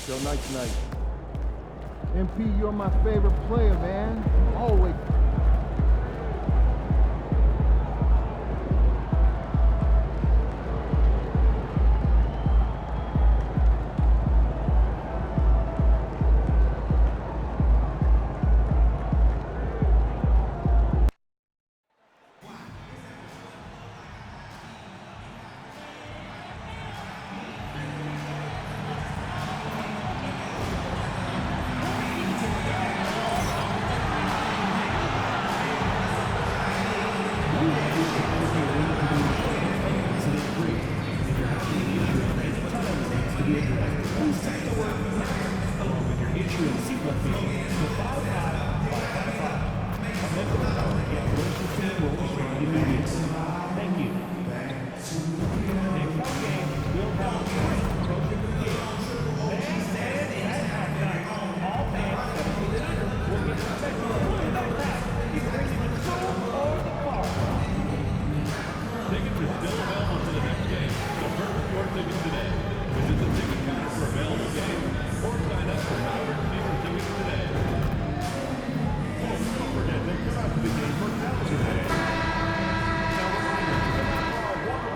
Joe. Nice night. MP, you're my favorite player, man. Always.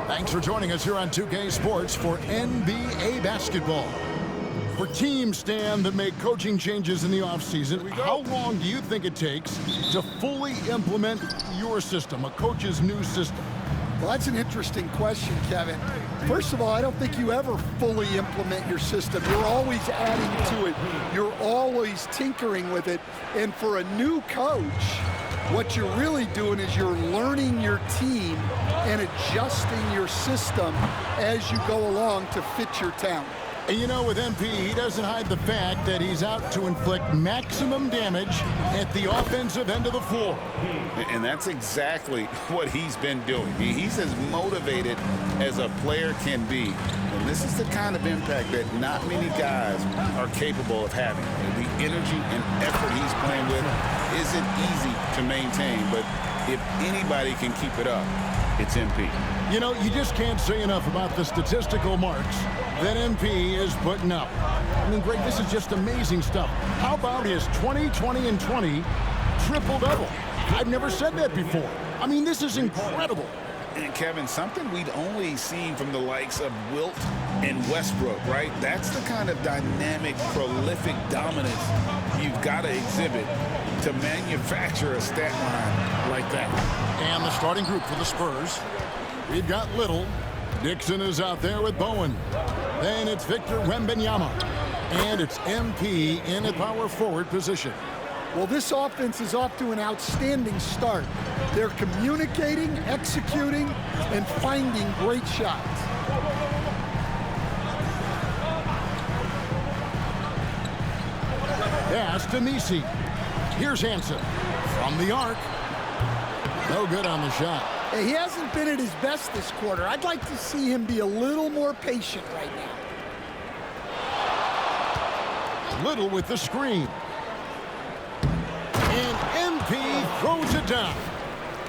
Thanks for joining us here on 2K Sports for NBA basketball. For teams, Stan, that make coaching changes in the offseason, how long do you think it takes to fully implement your system, a coach's new system? Well, that's an interesting question, Kevin. First of all, I don't think you ever fully implement your system. You're always adding to it. You're always tinkering with it. And for a new coach, what you're really doing is you're learning your team and adjusting your system as you go along to fit your talent. And you know, with MP, he doesn't hide the fact that he's out to inflict maximum damage at the offensive end of the floor. And that's exactly what he's been doing. He's as motivated as a player can be. And this is the kind of impact that not many guys are capable of having. The energy and effort he's playing with isn't easy to maintain, but if anybody can keep it up, it's MP. You know, you just can't say enough about the statistical marks that MP is putting up. I mean, Greg, this is just amazing stuff. How about his 20, 20, and 20 triple-double? I've never said that before. I mean, this is incredible. And, Kevin, something we'd only seen from the likes of Wilt and Westbrook, right? That's the kind of dynamic, prolific dominance you've got to exhibit to manufacture a stat line like that. And the starting group for the Spurs. We've got Little. Dixon is out there with Bowen. Then it's Victor Wembanyama. And it's MP in a power forward position. Well, this offense is off to an outstanding start. They're communicating, executing, and finding great shots. Pass to Nisi. Here's Hansen from the arc. No good on the shot. He hasn't been at his best this quarter. I'd like to see him be a little more patient right now. Little with the screen. And MP throws it down.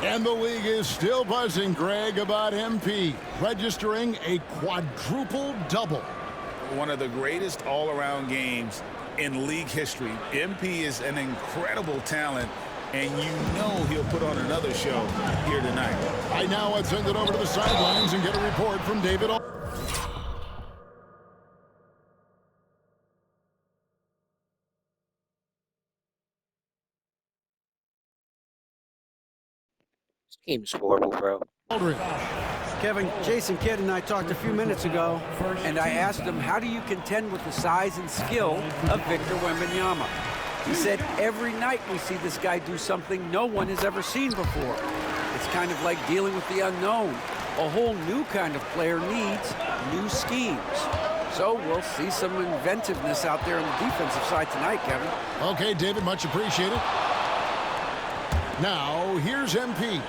And the league is still buzzing, Greg, about MP registering a quadruple double. One of the greatest all-around games in league history. MP is an incredible talent, and you know he'll put on another show here tonight. Right now, let's send it over to the sidelines and get a report from David. This game's horrible, bro. Aldridge. Kevin, Jason Kidd and I talked a few minutes ago, and I asked him, how do you contend with the size and skill of Victor Wembanyama? He said, every night we see this guy do something no one has ever seen before. It's kind of like dealing with the unknown. A whole new kind of player needs new schemes. So we'll see some inventiveness out there on the defensive side tonight, Kevin. Okay, David, much appreciated. Now, here's MP.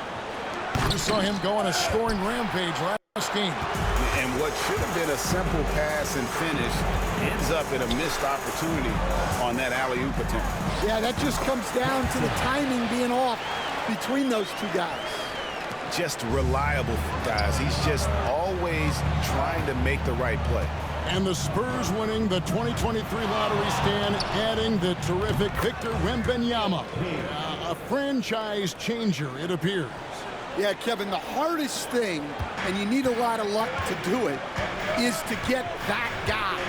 We saw him go on a scoring rampage last game. And what should have been a simple pass and finish ends up in a missed opportunity on that alley-oop attempt. Yeah, that just comes down to the timing being off between those two guys. Just reliable guys. He's just always trying to make the right play. And the Spurs winning the 2023 lottery, Stan, adding the terrific Victor Wembanyama. A franchise changer, it appears. Yeah, Kevin, the hardest thing, and you need a lot of luck to do it, is to get that guy.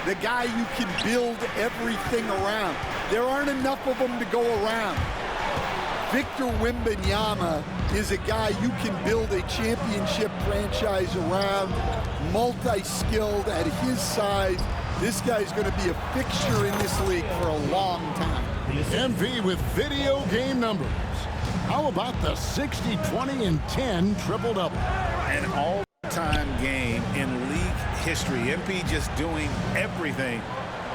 The guy you can build everything around. There aren't enough of them to go around. Victor Wembanyama is a guy you can build a championship franchise around, multi-skilled at his size. This guy's going to be a fixture in this league for a long time. MP with video game numbers. How about the 60, 20, and 10 triple-double? An all-time game in league history. MP just doing everything.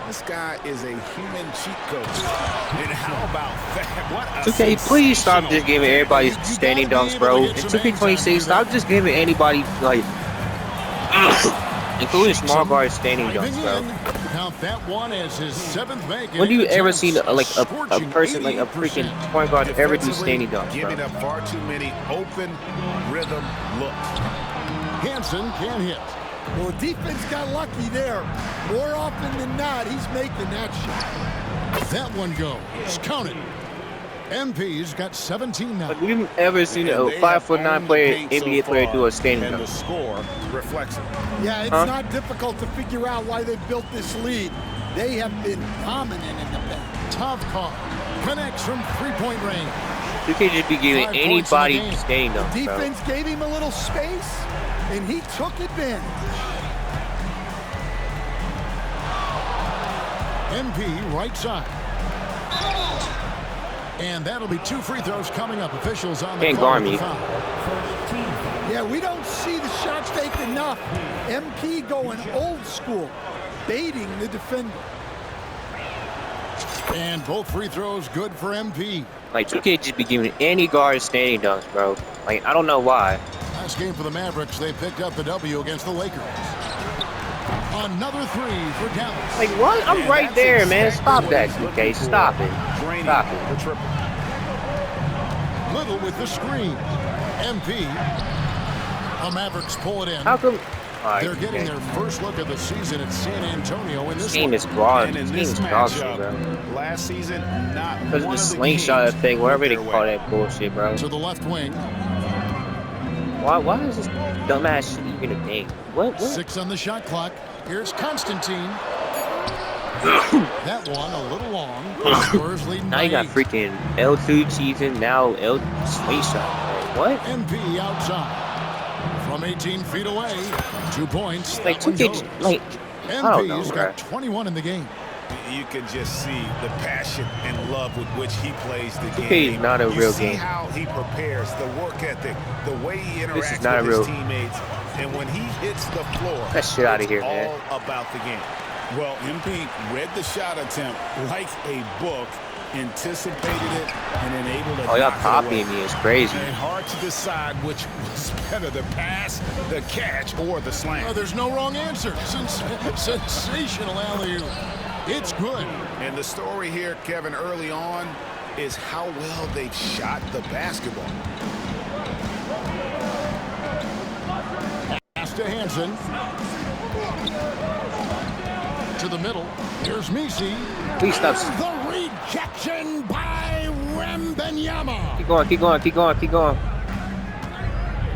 This guy is a human cheat code. And how about that? What a 2K, please stop just giving everybody standing dunks, bro. In 2K26, stop just giving anybody, like, including small guards standing dunks, bro. Count that one as his 7th make. When do you ever see like a person, like a freaking point guard, ever do standing dunks, giving bro? up far too many open rhythm looks. Hansen can't hit. Well, the defense got lucky there. More often than not, he's making that shot. That one goes. Counted. MP's got 17 now. Have you ever seen a 5'9" player, NBA player, do a standing And the dunk? score reflects it. Yeah, it's not difficult to figure out why they built this lead. They have been dominant in the paint. Tavkar connects from three-point range. You can't just be giving 5 points in the anybody game. standing dunks, bro. Defense gave him a little space, and he took advantage. MP right side. And that'll be 2 free throws coming up. Officials on the Can't call guard with me. the foul. Yeah, we don't see the shot fake enough. MP going old school, baiting the defender. And both free throws good for MP. Like, you can't just be giving any guard standing dunks, bro. Like, I don't know why. Last game for the Mavericks, they picked up the W against the Lakers. Another 3 for Dallas. Like, what? I'm right there, man. Stop that, 2K. Stop it. Stop it. The triple. Little with the screen. MP. The Mavericks pull it in. How come? Alright, They're getting 2K. their first look at the season at San Antonio in this This game one. is broad. And in This this game is dog shit, matchup, bro. last season, not Because of one the of the slingshot games thing, whatever they went their call way. that bullshit, bro. To the left wing. Why is this dumbass shit even a thing? What? 6 on the shot clock. Here's Constantine. That one a little long. Spurs leading Now by you got 8. freaking L2 cheesing, now L slingshot. What? MP outside. From 18 feet away. 2 points. Like, That one 2K, goes. like, I don't know, MP's bro. got 21 in the game. You can just see the passion and love with which he plays the 2K game. is not a You real see game. how he prepares, the work ethic, the way he This interacts is not with a his real- teammates, and when he hits the floor, That shit outta it's here, man. all about the game. Well, MP read the shot attempt like a book, anticipated it, and then able to Oh, y'all knock it copying away. me. It's crazy. And hard to decide which was better, the pass, the catch, or the slam. Oh, there's no wrong answer. Sensational alley-oop. It's good. And the story here, Kevin, early on, is how well they've shot the basketball. Pass to Hansen. To the middle. Here's Misi. Please stop. The rejection by Wembanyama. Keep going, keep going, keep going, keep going.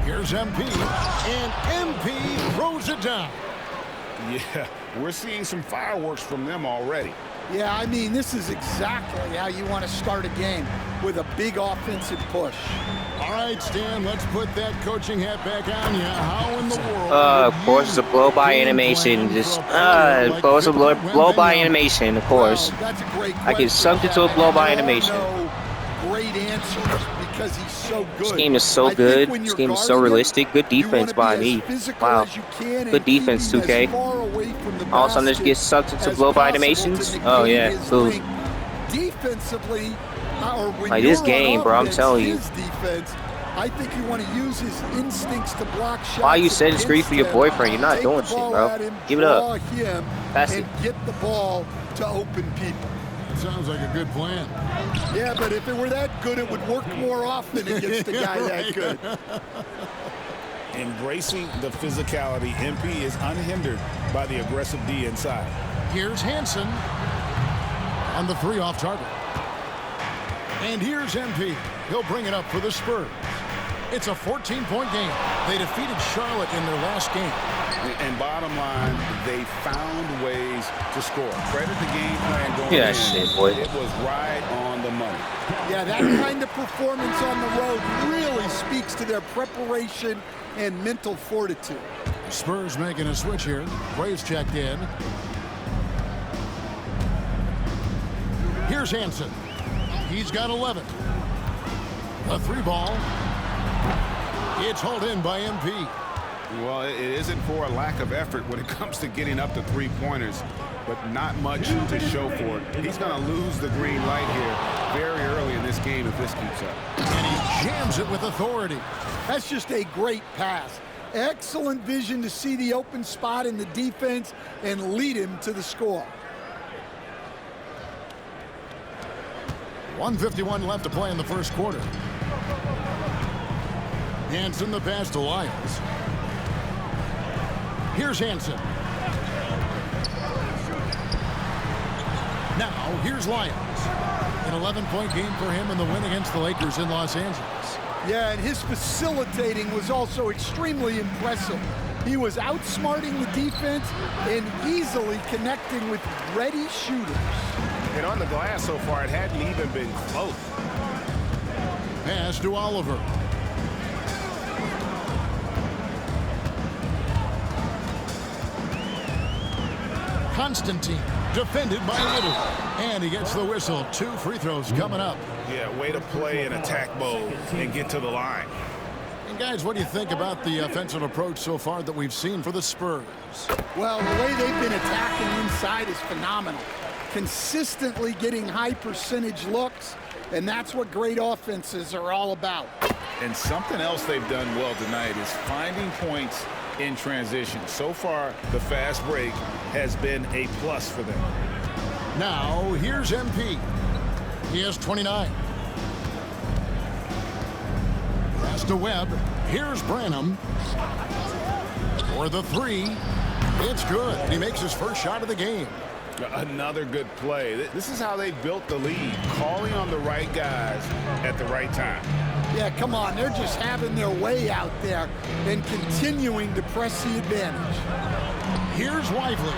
Here's MP. And MP throws it down. Yeah, we're seeing some fireworks from them already. Yeah, I mean, this is exactly how you want to start a game, with a big offensive push. All right, Stan, let's put that coaching hat back on you. How in the world? Of course, it's a blow-by animation. Just, of course, a blow-by animation, of course. Wow, that's a great I get question, sucked into a Kevin. blow-by There are animation. no great answers because he's so good. This game is so I think good. when This you're game is so guarding him, realistic. Good you defense wanna by be me. as physical Wow. as you can and Good defense, keep him 2K. as far away from the All of a sudden, just basket get sucked into as blow-by possible animations. to Oh, negate yeah, his cool. length. Defensively, or when Like, this you're on game, bro, I'm offense, telling you. his defense, I think you want to use his instincts to block shots. Why you setting screen for your against boyfriend? You're not take doing the shit, ball bro. at him, Give it up. draw him, Pass and it. get the ball to open people. Sounds like a good plan. Yeah, but if it were that good, it would work more often against a guy that good. Embracing the physicality, MP is unhindered by the aggressive D inside. Here's Hansen on the 3 off target. And here's MP. He'll bring it up for the Spurs. It's a 14-point game. They defeated Charlotte in their last game. And bottom line, they found ways to score. Credit the game plan going Yeah, in. shit, boy. It was right on the money. Yeah, that kind of performance on the road really speaks to their preparation and mental fortitude. Spurs making a switch here. Bray's checked in. Here's Hansen. He's got 11. A 3 ball. It's hauled in by MP. Well, it isn't for a lack of effort when it comes to getting up to 3-pointers, but not much to show for it. He's going to lose the green light here very early in this game if this keeps up. And he jams it with authority. That's just a great pass. Excellent vision to see the open spot in the defense and lead him to the score. 1:51 left to play in the first quarter. Hansen the pass to Lyles. Here's Hansen. Now, here's Lyles. An 11-point game for him in the win against the Lakers in Los Angeles. Yeah, and his facilitating was also extremely impressive. He was outsmarting the defense and easily connecting with ready shooters. And on the glass so far, it hadn't even been close. Pass to Oliver. Constantine defended by Little. And he gets the whistle. 2 free throws coming up. Yeah, way to play in attack mode and get to the line. And guys, what do you think about the offensive approach so far that we've seen for the Spurs? Well, the way they've been attacking inside is phenomenal. Consistently getting high percentage looks, and that's what great offenses are all about. And something else they've done well tonight is finding points in transition. So far, the fast break has been a plus for them. Now, here's MP. He has 29. Pass to Webb. Here's Branham. For the 3. It's good. He makes his first shot of the game. Another good play. This is how they built the lead, calling on the right guys at the right time. Yeah, come on. They're just having their way out there and continuing to press the advantage. Here's Lively.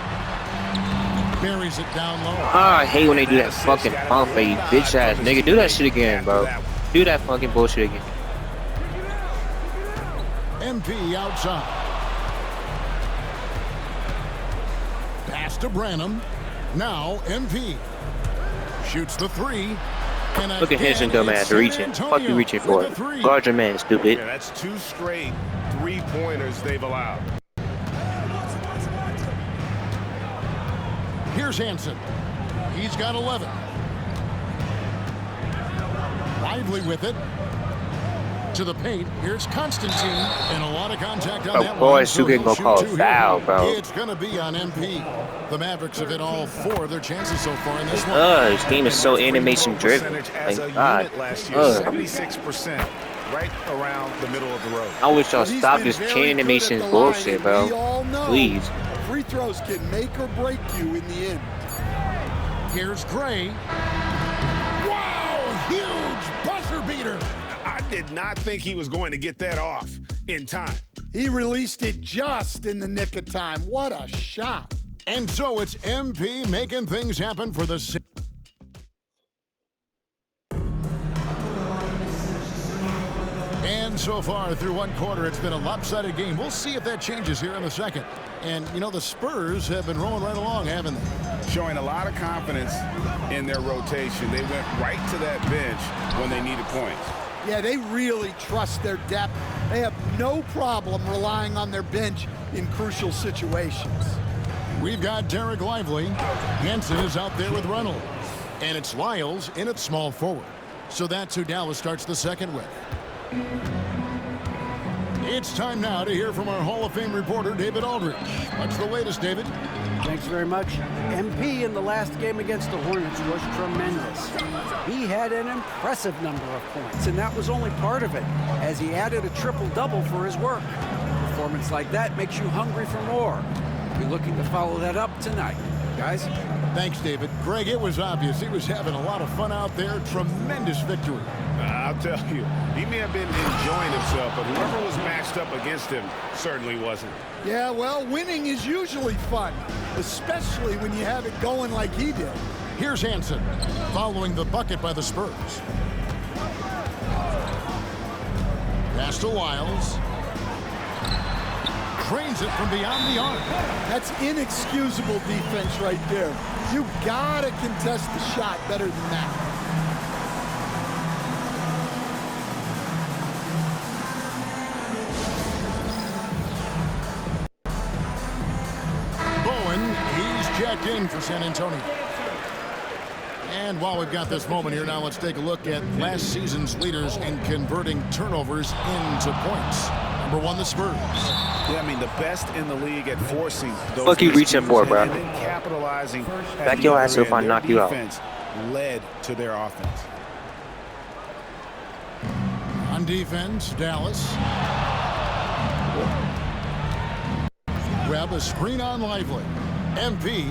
Buries it down low. I hate when they do that fucking pump fake, bitch ass nigga. Do that shit again, bro. Do that fucking bullshit again. MP outside. Pass to Branham. Now MP shoots the 3. Look at Hansen, dumbass, reaching. Fuck you reaching for it. Guard your man, stupid. Yeah, that's 2 straight 3-pointers they've allowed. Here's Hansen. He's got 11. Lively with it. To the paint. Here's Constantine. And a lot of contact on that one. Boy, Suga gonna call a foul, bro. It's going to be on MP. The Mavericks have hit all 4 of their chances so far in this one. His team is so animation driven. As a unit last year, 76%, right around the middle of the road. I wish y'all stop this chain animation bullshit, bro. Please. Free throws can make or break you in the end. Here's Gray. Wow, huge buzzer beater. I did not think he was going to get that off in time. He released it just in the nick of time. What a shot. And so it's MP making things happen for the... And so far through one quarter, it's been a lopsided game. We'll see if that changes here in the second. And, you know, the Spurs have been rolling right along, haven't they? Showing a lot of confidence in their rotation. They went right to that bench when they needed points. Yeah, they really trust their depth. They have no problem relying on their bench in crucial situations. We've got Derek Lively. Hansen is out there with Reynolds. And it's Lyles in at small forward. So that's who Dallas starts the second with. It's time now to hear from our Hall of Fame reporter, David Aldridge. What's the latest, David? Thanks very much. MP in the last game against the Hornets was tremendous. He had an impressive number of points, and that was only part of it, as he added a triple-double for his work. performance like that makes you hungry for more. You're looking to follow that up tonight, guys. Thanks, David. Greg, it was obvious he was having a lot of fun out there. Tremendous victory. I'll tell you, he may have been enjoying himself, but whoever was matched up against him certainly wasn't. Yeah, well, winning is usually fun, especially when you have it going like he did. Here's Hansen, following the bucket by the Spurs. Pass to Wiles. Cranes it from beyond the arc. That's inexcusable defense right there. You gotta contest the shot better than that. Bowen, he's checked in for San Antonio. And while we've got this moment here, now let's take a look at last season's leaders in converting turnovers into points. Number 1, the Spurs. Yeah, I mean, the best in the league at forcing those Fuck you reaching for, bro. and then capitalizing. Back your ass up if I knock you out. Defense led to their offense. On defense, Dallas. Grab a screen on Lively. MP,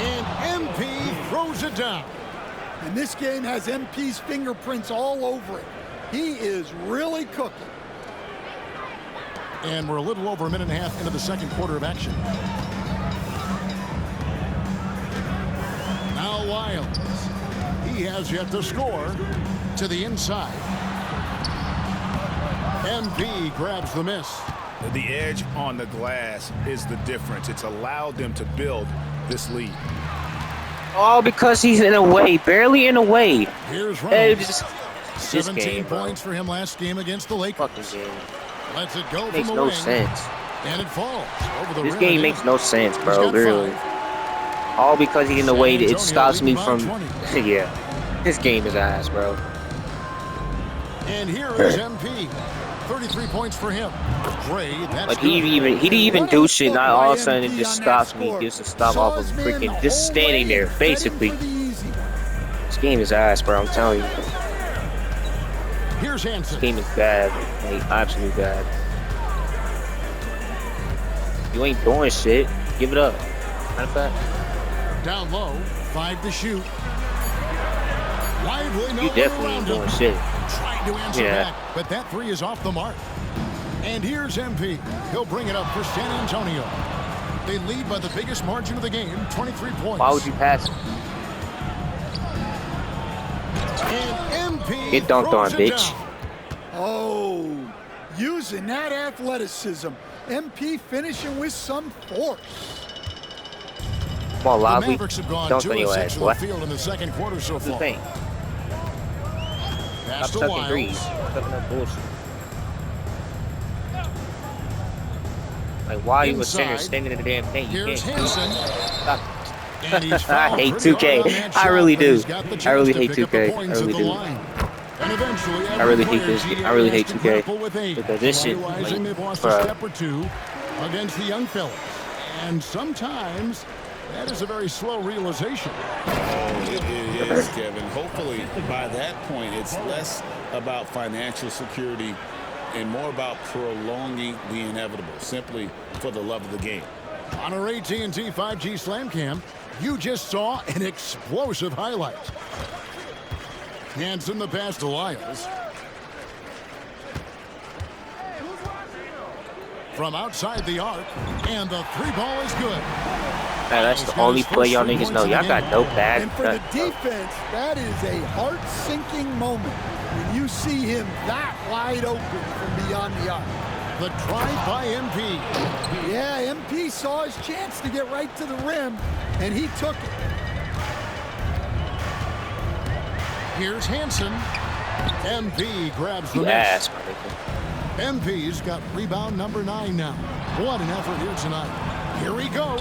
and MP throws it down. And this game has MP's fingerprints all over it. He is really cooking. And we're a little over a minute and a half into the second quarter of action. Now Wiles. He has yet to score. To the inside. MP grabs the miss. The edge on the glass is the difference. It's allowed them to build this lead. Oh, because he's in a way, barely in a way. Here's Hey, Rose. this 17 game, bro. points for him last game against the Lakers. Fucking game. Lets it go Makes from the no wing. sense. And it falls over the This rim game and makes in. no sense, He's bro. got Literally. 5. All because he's in the San way that it Antonio stops me leading from. by 20. Yeah. This game is ass, bro. And here is MP. 33 points for him. Gray, that's Like he didn't even do shit. Not all of a sudden it just stops me. Just to stop off of freaking just standing there, basically. This game is ass, bro. I'm telling you. Here's This Hansen. game is bad. Like, absolutely bad. You ain't doing shit. Give it up. Matter of fact, Down low. 5 to shoot. Lively, no you one definitely around ain't him. doing shit. Trying to answer Yeah. back, but that 3 is off the mark. And here's MP. He'll bring it up for San Antonio. They lead by the biggest margin of the game, 23 points. Why would you pass it? And MP Get dunked on, throws it bitch. down. Oh, using that athleticism. MP finishing with some force. Come on, The Lively. Mavericks have gone Dunk 2 on of your 6 ass, from boy. the field in the second quarter so What's the far. thing? Pass Stop to sucking threes. Wiles. Stop sucking that bullshit. Like, why you a center Inside. standing in the damn paint? You Here's can't. Hansen. Stop. And he's I fouled hate pretty hard 2K. on that I shot, really but he's do. got the I chance really to hate pick up the 2K. points I at really the do. line. And eventually, I really hate every this. player I really has hate to 2K. grapple with age. Because this shit, Realizing like, they've lost a bruh. step or two against the young fellas. And sometimes that is a very slow realization. Oh, it is, Kevin. Hopefully, by that point, it's less about financial security and more about prolonging the inevitable, simply for the love of the game. On our AT&T 5G Slam Cam, you just saw an explosive highlight. Hansen the pass to Wiles. From outside the arc, and the 3 ball is good. Man, that's the only play y'all niggas know. Y'all got no bad. And for the defense, that is a heart-sinking moment when you see him that wide open from beyond the arc. The drive by MP. Yeah, MP saw his chance to get right to the rim, and he took it. Here's Hansen. MP grabs the You miss. ass, my nigga. MP's got rebound number 9 now. What an effort here tonight. Here he goes.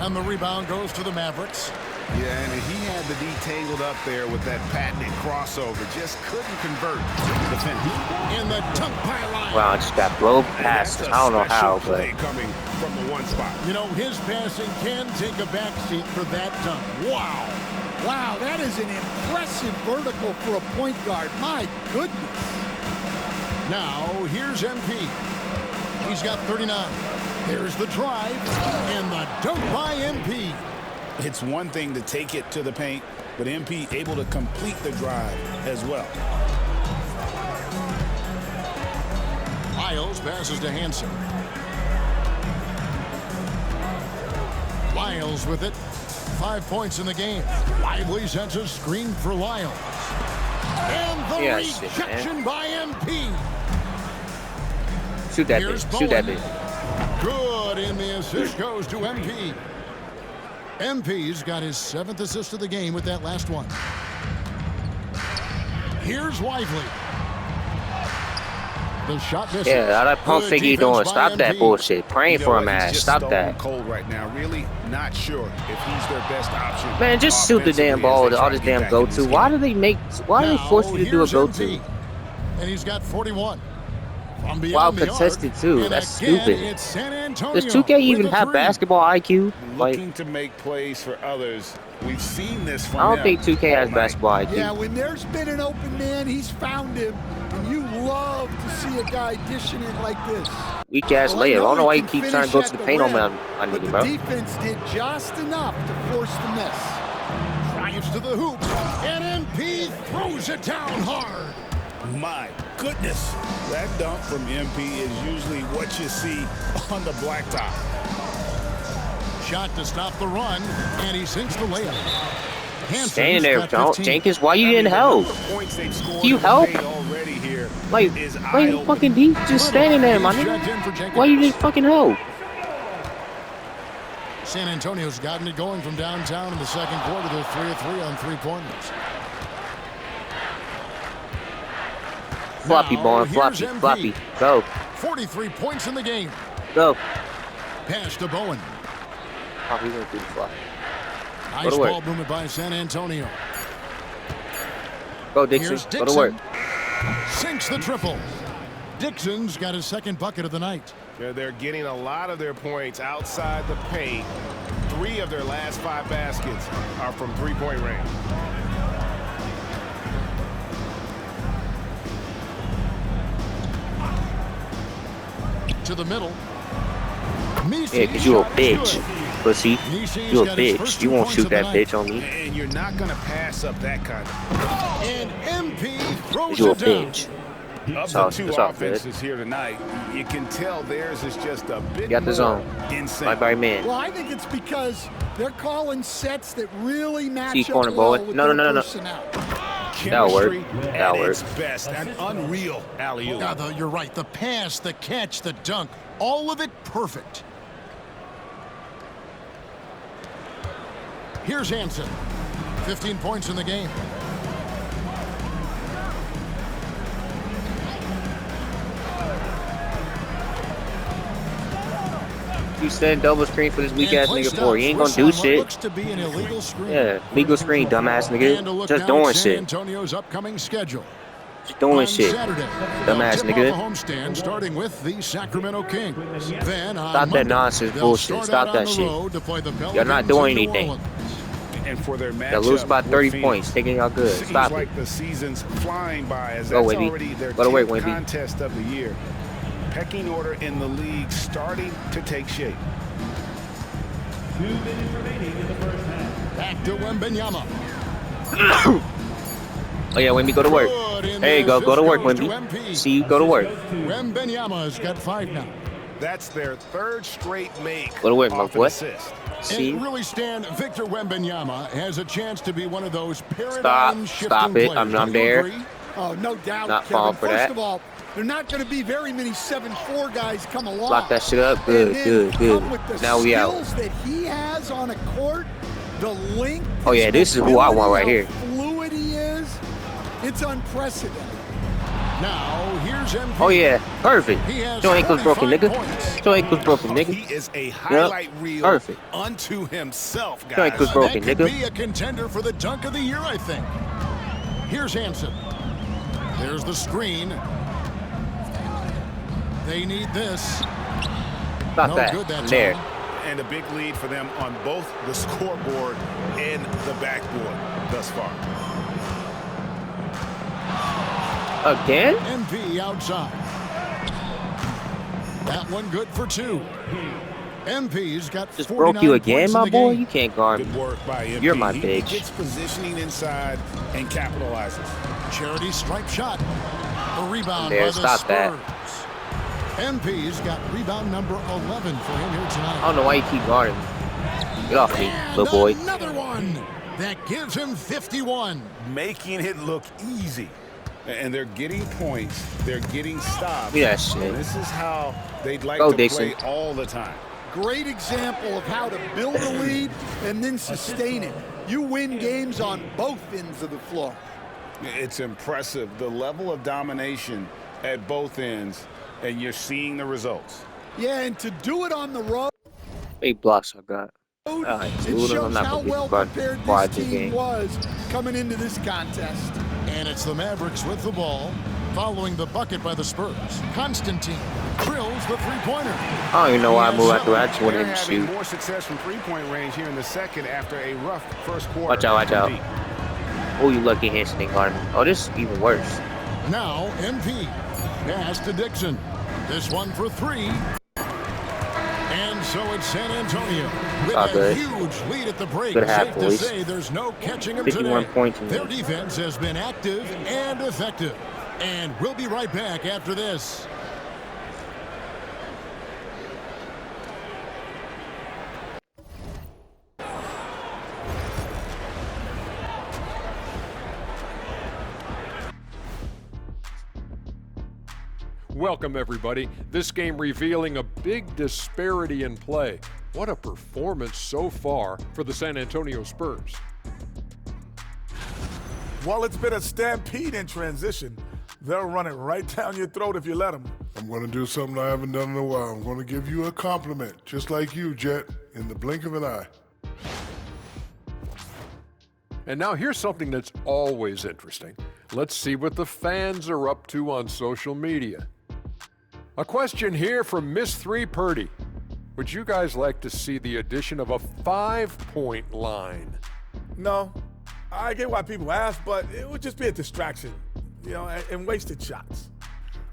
And the rebound goes to the Mavericks. Yeah, and he had the D tangled up there with that patented crossover. Just couldn't convert the finish. In the dunk pylon. Wow, I just got blown past. I don't know how, but play coming from the one spot. You know, his passing can take a backseat for that dunk. Wow. Wow, that is an impressive vertical for a point guard. My goodness. Now, here's MP. He's got 39. There's the drive and the dunk by MP. It's one thing to take it to the paint, but MP able to complete the drive as well. Miles passes to Hansen. Lyles with it. 5 points in the game. Lively sets a screen for Lyles. And the rejection by MP. Shoot that bitch. Shoot that bitch. Good, and the assist goes to MP. MP's got his 7th assist of the game with that last one. Here's Lively. The shot misses. Yeah, all that pump fake you doing. Stop that bullshit. Praying for him, man. Stop that. Cold right now. Really not sure if he's their best option. Man, just shoot the damn ball. All this damn go-to. Why do they force you to do a go-to? And he's got 41. Wow, contested too. That's stupid. Does 2K even have basketball IQ? Looking to make plays for others. We've seen this from I don't think 2K has basketball IQ. Yeah, when there's been an open man, he's found him. And you love to see a guy dishing it like this. Weak ass layup. I don't know why you keep trying to go to the paint on me, but the bro. defense did just enough to force the miss. Drives to the hoop, and MP throws it down hard. My goodness, that dunk from MP is usually what you see on the blacktop. Shot to stop the run, and he sinks the layup. Standing there, Jenkins. Why you didn't help? You help? Like fucking deep, just standing there, my nigga. Why you didn't fucking help? San Antonio's gotten it going from downtown in the second quarter. They're 3 of 3 on 3-pointers. Floppy, boy, floppy, floppy. Go. 43 points in the game. Go. Pass to Bowen. Oh, he went through the flop. Nice ball movement by San Antonio. Go, Dixon. Go to work. Sinks the triple. Dixon's got his 2nd bucket of the night. Yeah, they're getting a lot of their points outside the paint. 3 of their last 5 baskets are from 3-point range. To the middle. Yeah, because you a bitch. Pussy. You a bitch. You won't shoot that bitch on me. And you're not going to pass up that kind of. And MP throws you a it down. bitch. Of the 2 offenses here tonight, you can tell theirs is just a bit got the zone. insane. Bye, man. Well, I think it's because they're calling sets that really match up corner, well boy. with No. personnel. That'll work. That'll work. Its best, an unreal alley-oop. Yeah, you're right. The pass, the catch, the dunk, all of it perfect. Here's Hansen. 15 points in the game. You said double screen for this weak ass nigga for. You ain't gonna do shit. Looks to be an illegal screen. Yeah, legal screen, dumbass nigga. Just doing shit. Antonio's upcoming schedule. Just doing shit. Saturday, Dumbass nigga. Homestand starting with the Sacramento Kings. Then Stop that nonsense bullshit. Stop that shit. You're not doing anything. And for their matchup, They'll lose by 30 points, thinking y'all good. Stop it. Like the season's flying by as Go, that's Wimby. already their Go to work, 10th Wimby. contest of the year. Pecking order in the league starting to take shape. 2 minutes remaining in the first half. Back to Wembanyama. Oh yeah, Wimby, go to work. There you go. Go to work, Wimby. See you go to work. Wembanyama's got 5 now. That's their 3rd straight make. Go to work, my boy. Assist. See? And really, Stan, Victor Wembanyama has a chance to be one of those paradigm-shifting Stop it. players. I'm there. Agree? Oh, no doubt, Not Kevin. falling for First that. of all, there are not going to be very many 7'4" guys come along. Lock that shit up. Good, good, good. Now we out. The skills that he has on a court, the length. Oh yeah, this is who I want right here. How fluid he is. It's unprecedented. Now, here's MP. Oh yeah, perfect. He has Your ankle's broken, 45 nigga. points. Your ankle's broken, nigga. He is a highlight reel Perfect. unto himself, Your guys. ankle's broken, That could nigga. be a contender for the dunk of the year, I think. Here's Hansen. There's the screen. They need this. Stop No that. good that There. time. And a big lead for them on both the scoreboard and the backboard thus far. Again? MP outside. That one good for 2. MP's got Just broke you again, my boy. Game. You can't guard Good me. work by MP. You're my He bitch. gets positioning inside and capitalizes. Charity stripe shot. The rebound There, by the stop that. Spurs. MP's got rebound number 11 for him here tonight. I don't know why you keep guarding me. Get off me, And little boy. another one. That gives him 51. Making it look easy. And they're getting points. They're getting stops. Yeah, shit. And this is how they'd like Go, to Dixon. play all the time. Great example of how to build a lead and then sustain it. You win games on both ends of the floor. It's impressive, the level of domination at both ends, and you're seeing the results. Yeah, and to do it on the road, Big blocks I got. it dude, I'm shows not how gonna be well quiet prepared this this team game. was coming into this contest. And it's the Mavericks with the ball, following the bucket by the Spurs. Constantine drills the three-pointer. I don't even know why I moved out there. I just wanted They're him to having shoot. more success from three-point range here in the second after a rough first quarter. Watch out, watch out. Deep. Oh, you lucky Hanson ain't guarding me. Oh, this is even worse. Now MP. Pass to Dixon. This one for 3. And so it's San Antonio with All a good. huge lead at the break. Good half, Safe boys. to say there's no catching them 51 today. points in Their this. defense has been active and effective. And we'll be right back after this. Welcome, everybody. This game revealing a big disparity in play. What a performance so far for the San Antonio Spurs. Well, it's been a stampede in transition. They'll run it right down your throat if you let them. I'm going to do something I haven't done in a while. I'm going to give you a compliment, just like you, Jet, in the blink of an eye. And now here's something that's always interesting. Let's see what the fans are up to on social media. A question here from Miss 3 Purdy. Would you guys like to see the addition of a 5-point line? No, I get why people ask, but it would just be a distraction, you know, and wasted shots.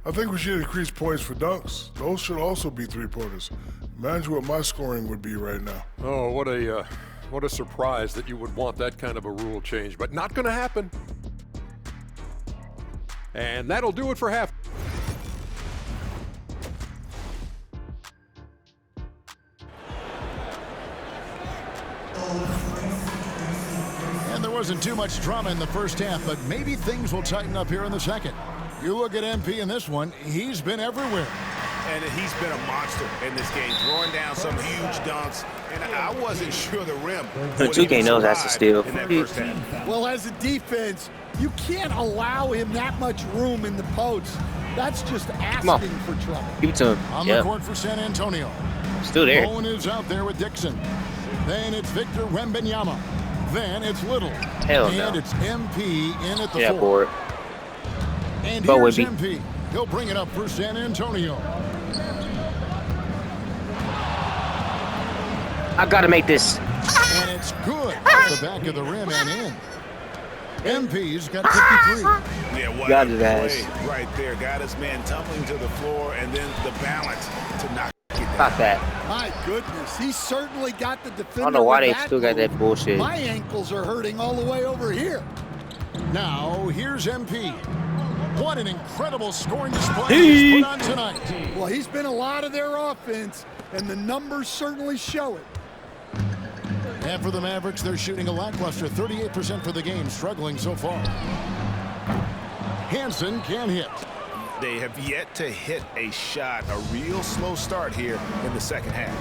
I think we should increase points for dunks. Those should also be three-pointers. Imagine what my scoring would be right now. Oh, what a surprise that you would want that kind of a rule change, but not going to happen. And that'll do it for half. And there wasn't too much drama in the first half, but maybe things will tighten up here in the second. You look at MP in this one, he's been everywhere. And he's been a monster in this game, throwing down some huge dunks. And I wasn't sure the rim would 2K even knows that's a steal. survive in that first half. Well, as a defense, you can't allow him that much room in the post. That's just asking for trouble. Give it to him. On Yep. the court for San Antonio. Still there. Owen is out there with Dixon. Then it's Victor Wembanyama. Then it's Little. Hell and no. it's MP in at the Yeah, 4. board. And Go, here's Wemby. MP. He'll bring it up for San Antonio. I gotta make this. And it's good off the back of the rim and in. MP's got 53. Yeah, what Got a his play ass. right there. Got his man tumbling to the floor, and then the balance to knock it down. Fuck that. My goodness, he certainly got the defender. I don't know why with they that still got move. that bullshit. My ankles are hurting all the way over here. Now, here's MP. What an incredible scoring display he's put on tonight. Well, he's been a lot of their offense, and the numbers certainly show it. And for the Mavericks, they're shooting a lackluster 38% for the game, struggling so far. Hansen can hit. They have yet to hit a shot, a real slow start here in the second half.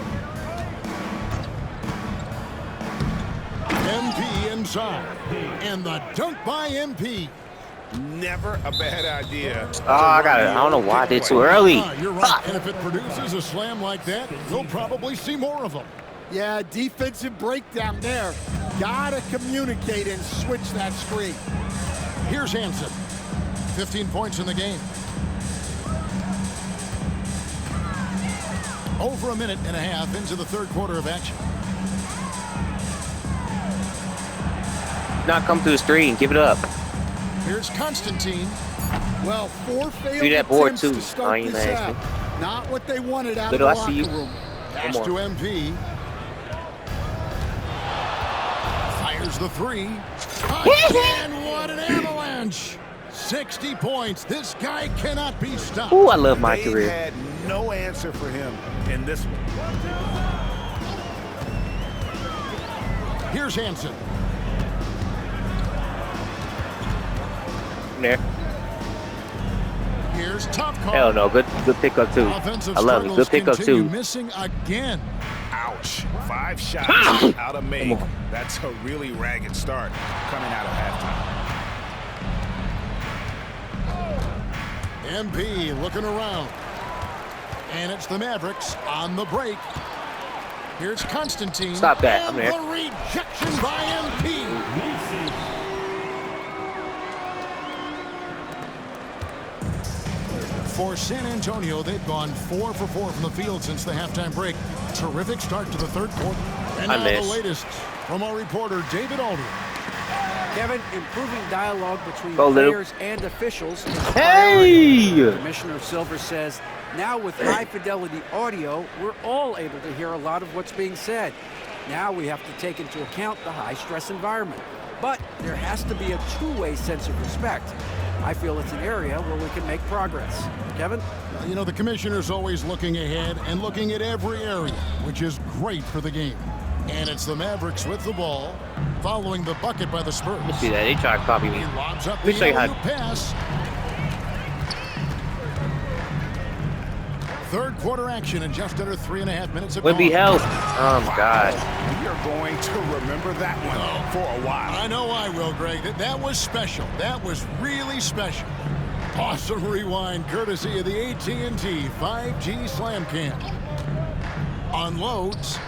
MP inside. And the dunk by MP. Never a bad idea. Oh, I got it. I don't know why I did too early. You're right. And if it produces a slam like that, we'll probably see more of them. Yeah, defensive breakdown there. Gotta communicate and switch that screen. Here's Hansen. 15 points in the game. Over a minute and a half into the third quarter of action. Not come through the screen. Give it up. Here's Constantine. Well, 4 failed Do that board attempts too. to I start ain't this asking. out. Not what they wanted out Little, of the I see locker you. room. Pass to MP. Fires the three. Again, what an avalanche. 60 points. This guy cannot be stopped. Ooh, I love my They career. had no answer for him in this one. Here's Hansen. There. Here's tough call. Hell no, good pickup too. Offensive I love it. Good pickup continue too. Missing again. Ouch. 5 shots out of make. That's a really ragged start coming out of halftime. MP looking around. And it's the Mavericks on the break. Here's Constantine. Stop that. I'm And there. the rejection by MP. For San Antonio, they've gone 4 for 4 from the field since the halftime break. Terrific start to the third quarter. And now the latest from our reporter, David Aldridge. Kevin, improving dialogue between Go, Lou. players and officials is a priority. Hey! Commissioner Silver says, now with high-fidelity audio, we're all able to hear a lot of what's being said. Now we have to take into account the high-stress environment. But there has to be a two-way sense of respect. I feel it's an area where we can make progress. Kevin? You know, the commissioner's always looking ahead and looking at every area, which is great for the game. And it's the Mavericks with the ball, following the bucket by the Spurs. Let me see that. They try to copy me. He lobs up Let me the show you how. alley-oop pass. Third quarter action in just under 3.5 minutes of Wimby gone. health. Oh my God. We are going to remember that one for a while. I know I will, Greg. That was special. That was really special. Awesome rewind courtesy of the AT&T 5G Slam Cam. Unloads.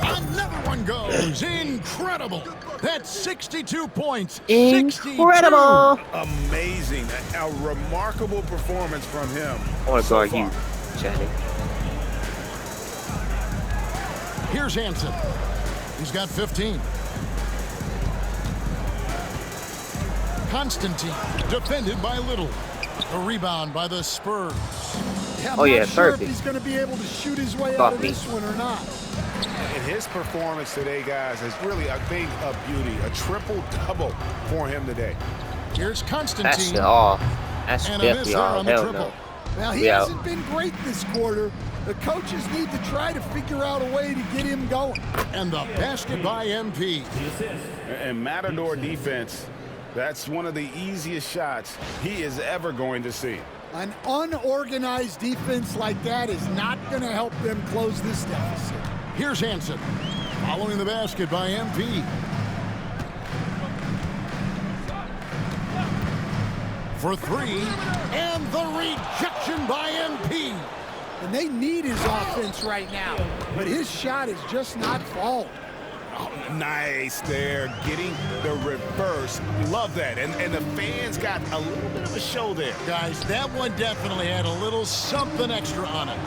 Another one goes. Incredible. That's 62 points. Incredible. 62. Amazing. A remarkable performance from him. I want to so guard far. you, Channing. Here's Hansen. He's got 15. Constantine defended by Little. A rebound by the Spurs. Yeah, Oh, I'm yeah, not sure if perfect. he's going to be able to shoot his way out Stop of me. this one or not. And his performance today, guys, is really a thing of beauty. A triple-double for him today. Here's That's Constantine. all. That's And a miss definitely there all. on the Hell triple. no. Well, he Yeah. hasn't been great this quarter. The coaches need to try to figure out a way to get him going. And the basket by MP. And Matador defense, that's one of the easiest shots he is ever going to see. An unorganized defense like that is not going to help them close this deficit. Here's Hansen. Following the basket by MP. For three. And the rejection by MP. And they need his offense right now. But his shot is just not falling. Oh, nice there, getting the reverse. Love that. And the fans got a little bit of a show there. Guys, that one definitely had a little something extra on it.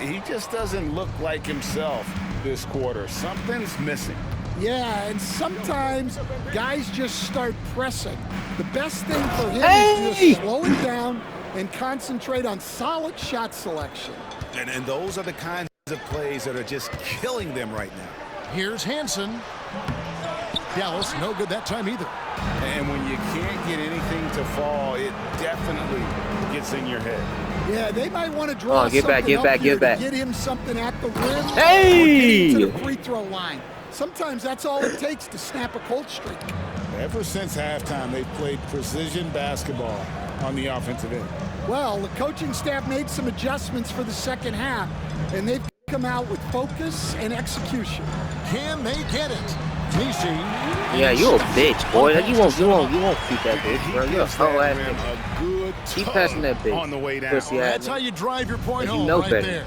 He just doesn't look like himself this quarter. Something's missing. Yeah, and sometimes guys just start pressing. The best thing for him is just slow it down and concentrate on solid shot selection. And those are the kinds of plays that are just killing them right now. Here's Hansen. Dallas, no good that time either. And when you can't get anything to fall, it definitely gets in your head. Yeah, they might want to draw get back, something get back, up here get back. to get him something at the rim Hey! or get him to the free throw line. Sometimes that's all it takes to snap a cold streak. Ever since halftime, they've played precision basketball on the offensive end. Well, the coaching staff made some adjustments for the second half, and they've come out with focus and execution. Can they get it? Nisi. Yeah, you a bitch, boy. Like, you won't keep that bitch, bro. You're a whole ass Him nigga. a good Keep tug passing that bitch. on the way down. Pussy ass That's how you drive your point You home know right better. there.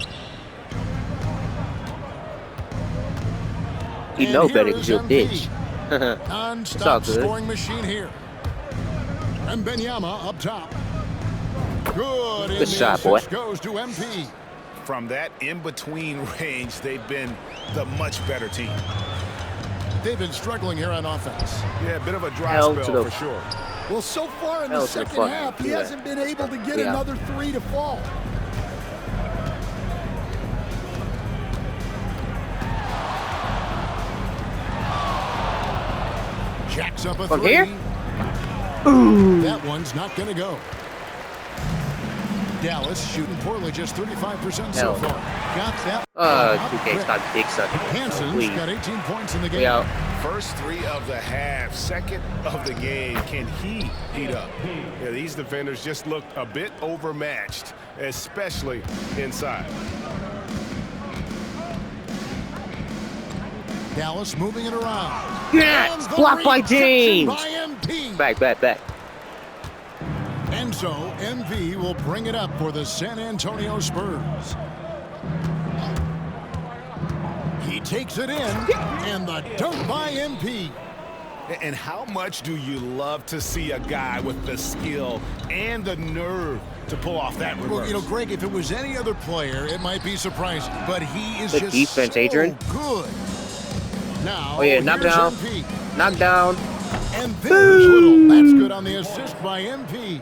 You And know here better is because you're a MP. bitch. It's all Non-stop good. scoring machine here. And Benyama up top. Good. Good shot, boy. Goes to MP. From that in-between range, they've been the much better team. They've been struggling here on offense. Yeah, a bit of a dry Hell to spell the- for sure. Well, so far in Hell the to the second fuck half, he yeah. hasn't been able to get Yeah. another three to fall. Jacks up a From three. here? Ooh. That one's not going to go. Dallas shooting poorly, just 35% so far. Got that. 2K's got dick sucking. Hanson's got 18 points in the game. We out. First 3 of the half, second of the game. Can he heat up? Yeah, these defenders just looked a bit overmatched, especially inside. Dallas moving it around. Yes! Blocked by James! Back. And so, MV will bring it up for the San Antonio Spurs. He takes it in, and the dunk by MP. And how much do you love to see a guy with the skill and the nerve to pull off that reverse? Well, you know, Greg, if it was any other player, it might be surprising, but he is Good just defense, so Adrian. good. Now, Oh yeah, knock down. MP. Knock down. And there's Little. That's good on the assist by MP.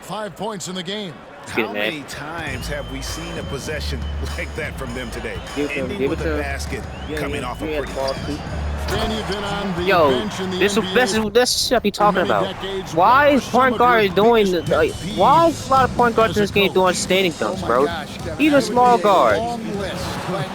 5 points in the game. How many times have we seen a possession like that from them today? Ending with a basket coming off a pretty ball. Dan, you've been on the Yo, bench in the this NBA shit I be talking many about. decades. Why What is are point some guard of your doing biggest like? pet Why is peeves a lot of point guards in this as a game coach? doing standing dunks, bro? Kevin, Even that would small be a guards. long list, but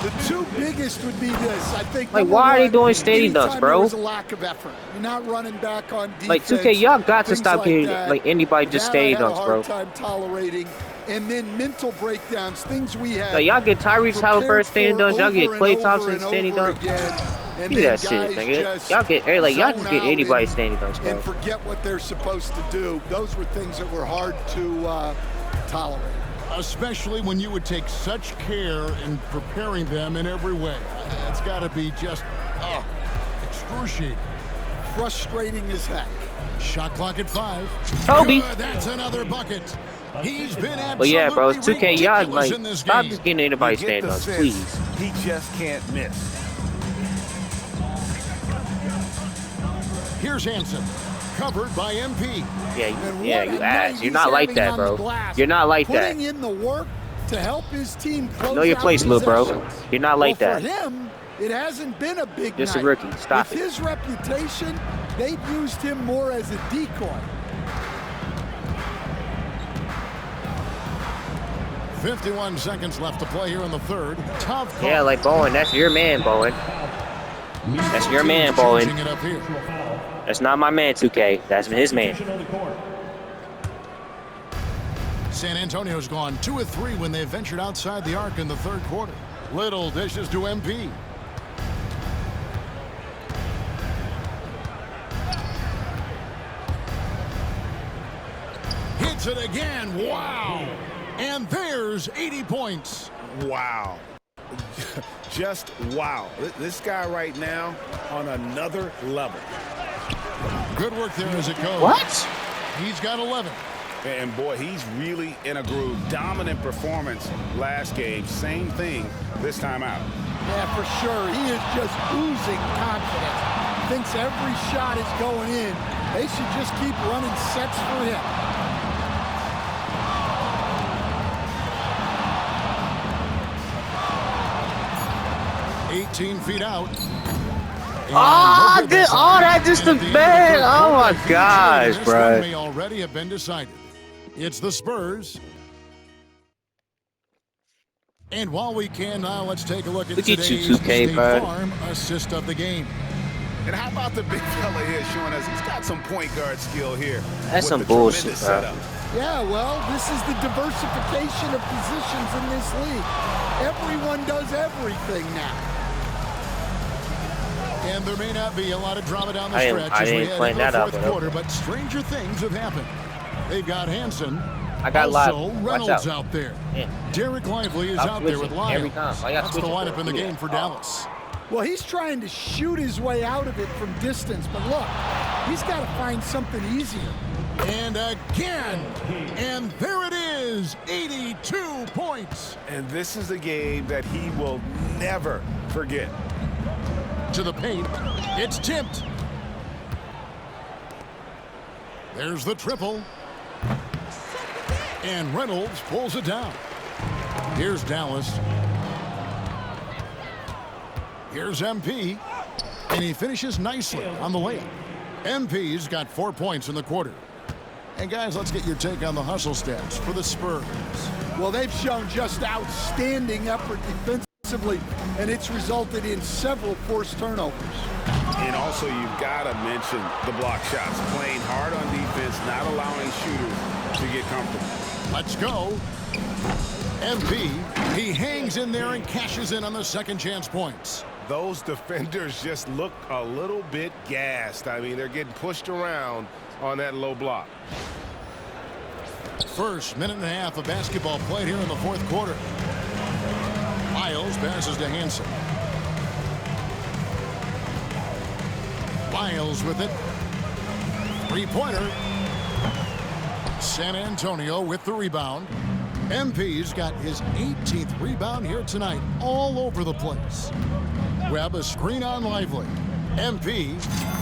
the 2 biggest would be this. I think. Like, number why are they one, doing standing dunks, anytime bro? There was a lack of effort. You're not running back on defense. Like 2K, y'all got to things stop like getting that. like anybody just That standing I had dunks, a bro. hard time tolerating. And then mental breakdowns, things we had. Like, y'all get Tyrese Halliburton standing dunks, y'all get Klay Thompson standing dunks. And See that shit, nigga. Y'all get y'all just get anybody standing dunks, bro. And forget what they're supposed to do. Those were things that were hard to tolerate. Especially when you would take such care in preparing them in every way. It's got to be just excruciating. Frustrating as heck. Shot clock at 5. Toby. Good, that's another bucket. He's been absolutely But yeah, bro, it's 2K, y'all ridiculous like in this stop game. just getting anybody standing dunks, please. He just can't miss. Here's Hanson, covered by MP. Yeah, you ass. You're not like that, bro. You're not like that. Putting in the work to help his team close Know your out place, little bro. possessions. You're not like Well, that. For him, it hasn't been a big Just a night. rookie. Stop With it. his reputation, they've used him more as a decoy. 51 seconds left to play here in the third. Tough call. Yeah, like Bowen, that's your man, Bowen. That's your man, Bowen. Changing it up here. That's not my man, 2K. That's his man. San Antonio's gone 2 of 3 when they ventured outside the arc in the third quarter. Little dishes to MP. Hits it again. Wow. And there's 80 points. Wow. Just wow. This guy right now on another level. Good work there as it goes. What? He's got 11. And boy, he's really in a groove. Dominant performance last game. Same thing this time out. Yeah, for sure. He is just oozing confidence. Thinks every shot is going in. They should just keep running sets for him. Feet out. Oh, good. Oh, that just a bad. Oh my gosh, bro. May already have been decided. It's the Spurs. And while we can now, let's take a look at today's State Farm assist of the game. And how about the big fella here showing us he's got some point guard skill here. That's some bullshit, bro. Yeah, well, this is the diversification of positions in this league. Everyone does everything now. And there may not be a lot of drama down the stretch I as we didn't head plan into that the out, fourth quarter, but stranger things have happened. They've got Hanson. I got also live. Reynolds out there. Yeah. Derek Lively is out there with Lyles. Every time. That's the lineup in the game for Dallas. Well, he's trying to shoot his way out of it from distance, but look, he's got to find something easier. And again, and there it is, 82 points. And this is a game that he will never forget. To the paint, it's tipped. There's the triple. And Reynolds pulls it down. Here's Dallas. Here's MP. And he finishes nicely on the layup. MP's got 4 points in the quarter. And guys, let's get your take on the hustle stats for the Spurs. Well, they've shown just outstanding effort defensively, and it's resulted in several forced turnovers. And also, you've got to mention the block shots. Playing hard on defense, not allowing shooters to get comfortable. Let's go. MP, he hangs in there and cashes in on the second chance points. Those defenders just look a little bit gassed. I mean, they're getting pushed around on that low block. First minute and a half of basketball played here in the fourth quarter. Miles passes to Hansen. Miles with it. Three-pointer. San Antonio with the rebound. MP's got his 18th rebound here tonight, all over the place. Webb, a screen on Lively. MP,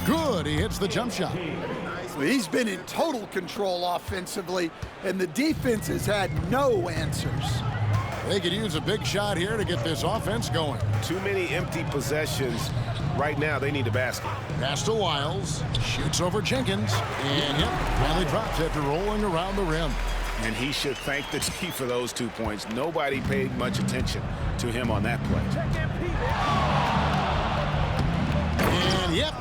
good. He hits the jump shot. He's been in total control offensively, and the defense has had no answers. They could use a big shot here to get this offense going. Too many empty possessions. Right now, they need a basket. Pass to Wiles. Shoots over Jenkins. And yep, finally drops after rolling around the rim. And he should thank the D for those 2 points. Nobody paid much attention to him on that play. And yep,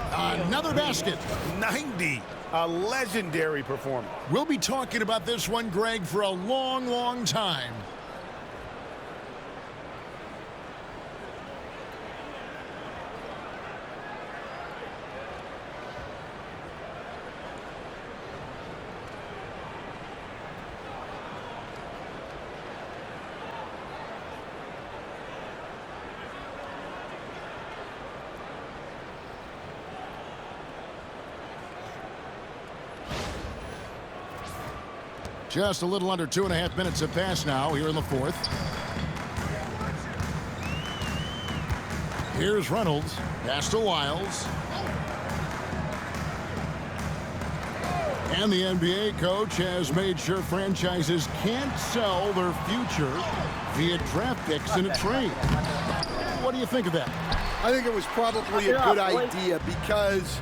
another basket. 90. A legendary performance. We'll be talking about this one, Greg, for a long, long time. Just a little under 2.5 minutes have passed now here in the fourth. Here's Reynolds. Pass to Wiles. And the NBA coach has made sure franchises can't sell their future via draft picks in a trade. What do you think of that? I think it was probably a good idea because,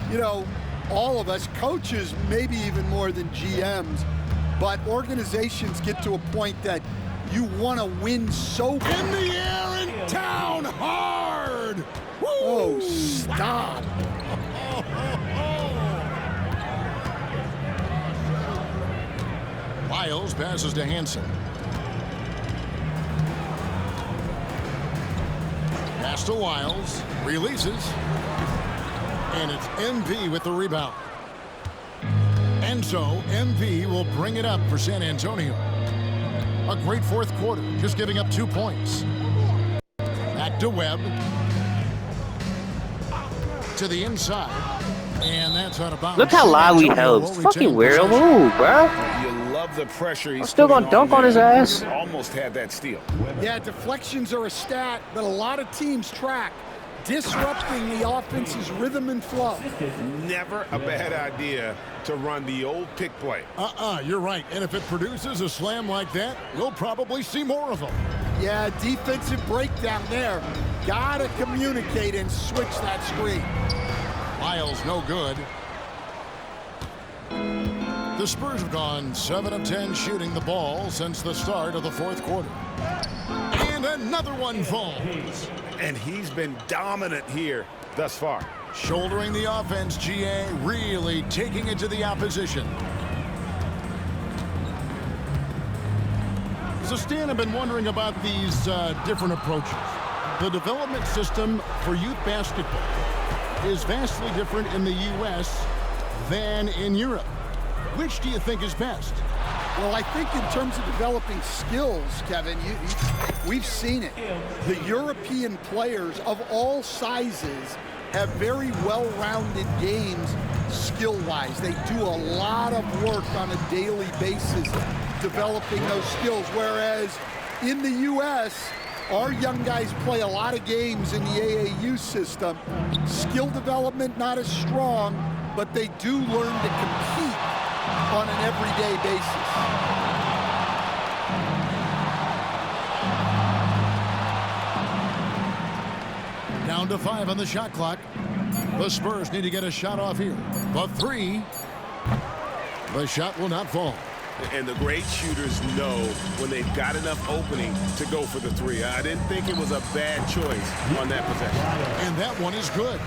you know, all of us, coaches, maybe even more than GMs, but organizations get to a point that you want to win so bad. In the air and down hard. Woo! Oh, stop. Miles passes to Hansen. Pass to Wiles. Releases. And it's MP with the rebound. And so MP will bring it up for San Antonio. A great fourth quarter, just giving up 2 points. Back to Webb. To the inside. And that's out of bounds. Look how loud we held. It's fucking weird move, bro. You love the pressure. He's still gonna dunk on his ass. Almost had that steal. Yeah, deflections are a stat that a lot of teams track. Disrupting the offense's rhythm and flow. Never a bad idea to run the old pick play. You're right. And if it produces a slam like that, we'll probably see more of them. Yeah, defensive breakdown there. Gotta communicate and switch that screen. Miles no good. The Spurs have gone 7 of 10 shooting the ball since the start of the fourth quarter. And another one falls. And he's been dominant here thus far. Shouldering the offense, GA, really taking it to the opposition. So, Stan, I've been wondering about these different approaches. The development system for youth basketball is vastly different in the U.S. than in Europe. Which do you think is best? Well, I think in terms of developing skills, Kevin, we've seen it. The European players of all sizes have very well-rounded games skill-wise. They do a lot of work on a daily basis developing those skills, whereas in the U.S., our young guys play a lot of games in the AAU system. Skill development not as strong, but they do learn to compete on an everyday basis. Down to 5 on the shot clock. The Spurs need to get a shot off here. The three. The shot will not fall. And the great shooters know when they've got enough opening to go for the three. I didn't think it was a bad choice on that possession. And that one is good.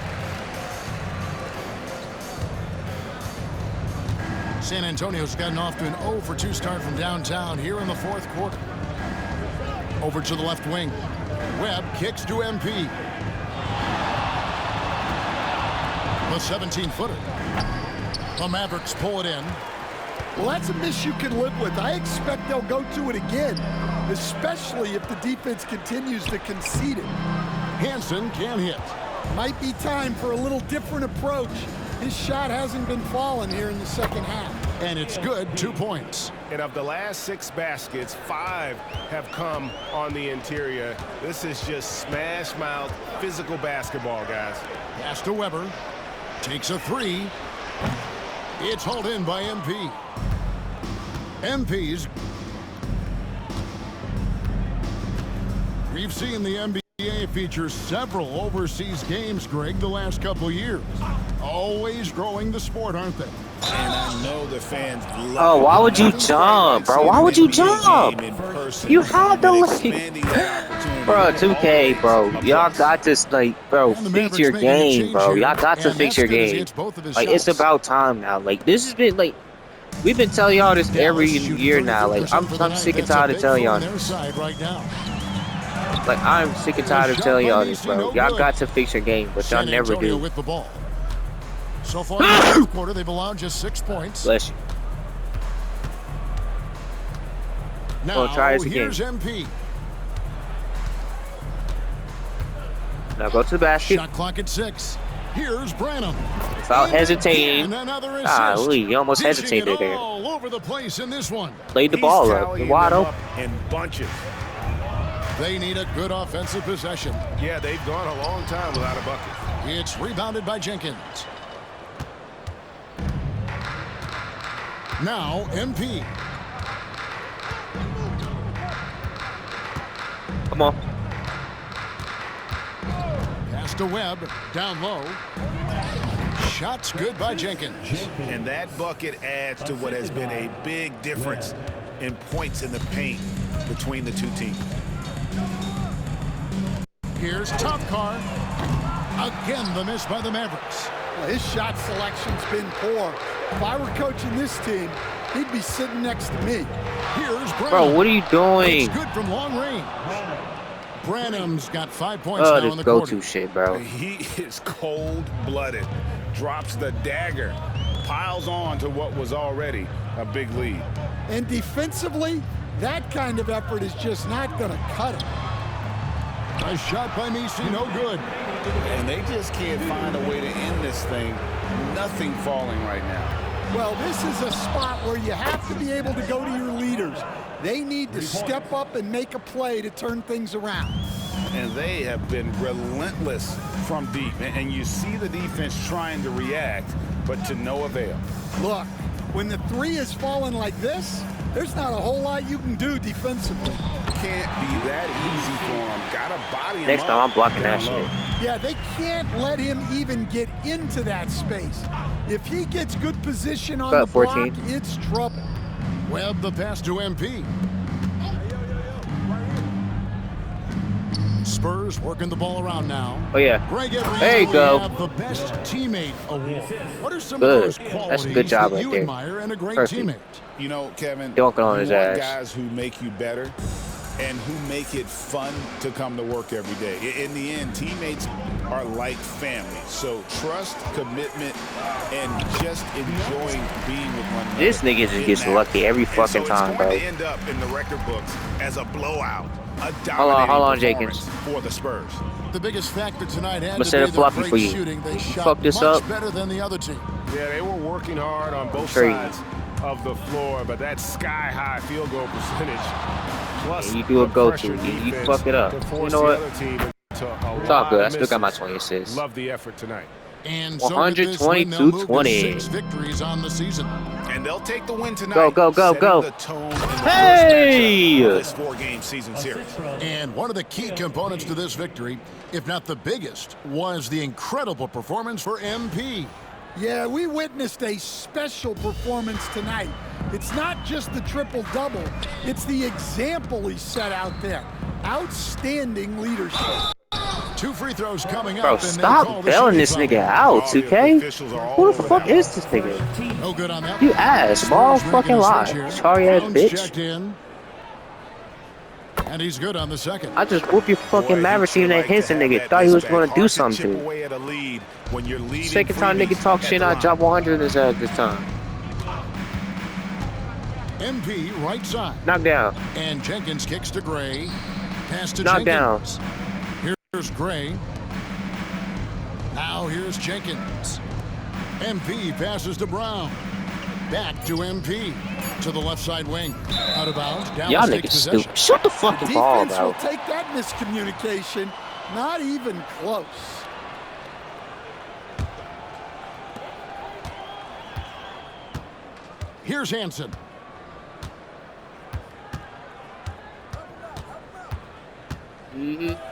San Antonio's gotten off to an 0 for 2 start from downtown here in the fourth quarter. Over to the left wing. Webb kicks to MP. The 17-footer. The Mavericks pull it in. Well, that's a miss you can live with. I expect they'll go to it again, especially if the defense continues to concede it. Hansen can't hit. Might be time for a little different approach. His shot hasn't been falling here in the second half. And it's good, 2 points. And of the last 6 baskets, 5 have come on the interior. This is just smash-mouth, physical basketball, guys. Pass to Weber. Takes a 3. It's hauled in by MP. MP's. We've seen the NBA feature several overseas games, Greg, the last couple years. Always growing the sport, aren't they? And I know the fans love Oh, why would you jump, bro? Why would you jump? You had the lead. Bro, 2K, bro. Y'all got this, like, bro, fix your game, bro. Y'all got to fix your game. Like, it's about time now. Like, this has been, like, we've been telling y'all this every year now. Like, I'm sick and tired of telling y'all this. Like, I'm sick and tired of telling y'all this, bro. Y'all got to fix your game, but y'all never do. With the ball. So far in the fourth quarter, they've allowed just 6 points. Bless you. Now, try this again. here's MP. Now go to the basket. Shot clock at 6. Here's Branham. Without hesitating. Golly, you almost hesitated there. All over the place in this one. Played the ball up. Wide open. In bunches. They need a good offensive possession. Yeah, they've gone a long time without a bucket. It's rebounded by Jenkins. Now MP. Come on. Pass to Webb. Down low. Shots good by Jenkins. And that bucket adds to what has been a big difference in points in the paint between the two teams. Here's Topcar. Again, the miss by the Mavericks. Well, his shot selection's been poor. If I were coaching this team, he'd be sitting next to me. Here's Branham. Bro, what are you doing? It's good from long range. Branham's got 5 points Oh, now in this the go-to quarter. shit, bro. He is cold-blooded. Drops the dagger. Piles on to what was already a big lead. And defensively, that kind of effort is just not going to cut it. A shot by Misi, no good. And they just can't find a way to end this thing. Nothing falling right now. Well, this is a spot where you have to be able to go to your leaders. They need to step up and make a play to turn things around. And they have been relentless from deep. And you see the defense trying to react, but to no avail. Look, when the three is falling like this, there's not a whole lot you can do defensively. Can't be that easy for him. Got to body him Next up time I'm blocking that down low. shit. Yeah, they can't let him even get into that space. If he gets good position on the block, 14. it's trouble. Webb the pass to MP. Spurs working the ball around now. Oh, yeah. Greg, There you go. have the best teammate award. What are some Good. of those qualities That's a good job that right you there. admire in a great Perfect. teammate? You know, Kevin, Dunking on his you want ass. guys who make you better and who make it fun to come to work every day. In the end, teammates are like family. So trust, commitment, and just enjoying being with one another. This nigga just gets lucky every fucking and so time, it's bro. going to end up in the record books as a blowout. A Hold on, dominating Jenkins. performance for the Spurs. The biggest factor tonight had I'ma to set be it the fluffy great for you. shooting. They You shot fuck this much up. better than the other team. Yeah, they were working hard on both Crazy. sides of the floor, but that sky-high field goal percentage plus And you do a the go-to. pressure You defense fuck it up. to You force know the what? other team into It's a all lot good. I of still got my misses. 20 assists. Love the effort tonight. And so with this win, they'll move to 122-20. 6 victories on the season. And they'll take the win tonight. Go, go, go, go. The tone in the Hey! first matchup of this 4-game season series. And one of the key components to this victory, if not the biggest, was the incredible performance for MP. Yeah, we witnessed a special performance tonight. It's not just the triple-double, it's the example he set out there. Outstanding leadership. 2 free throws coming up. Bro, stop bailing this nigga out, 2K. Who the fuck is this nigga? No good on that. You ass, ball fucking lie. Sorry ass bitch. Checked in. And he's good on the second. I just whoop your fucking Mavericks even at his nigga. Thought he was gonna do something. Second time nigga talk shit, I drop 100 his ass this time. MP right side. Knock down. And Jenkins kicks to Gray. Pass to Knock Jenkins. down. Here's Gray. Now here's Jenkins. MP passes to Brown. Back to MP. To the left side wing. Out of bounds. Y'all niggas stupid. Shut the fucking ball, Defense bro. will take that miscommunication. Not even close. Here's Hansen.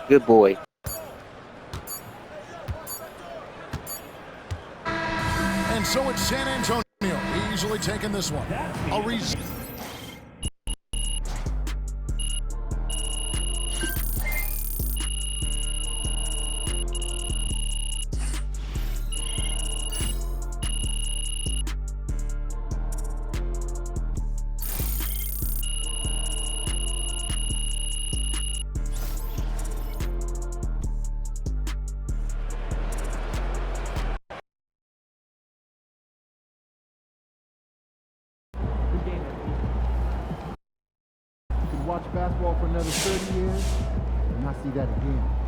Good boy. And so it's San Antonio easily taking this one. Watch basketball for another 30 years and not see that again.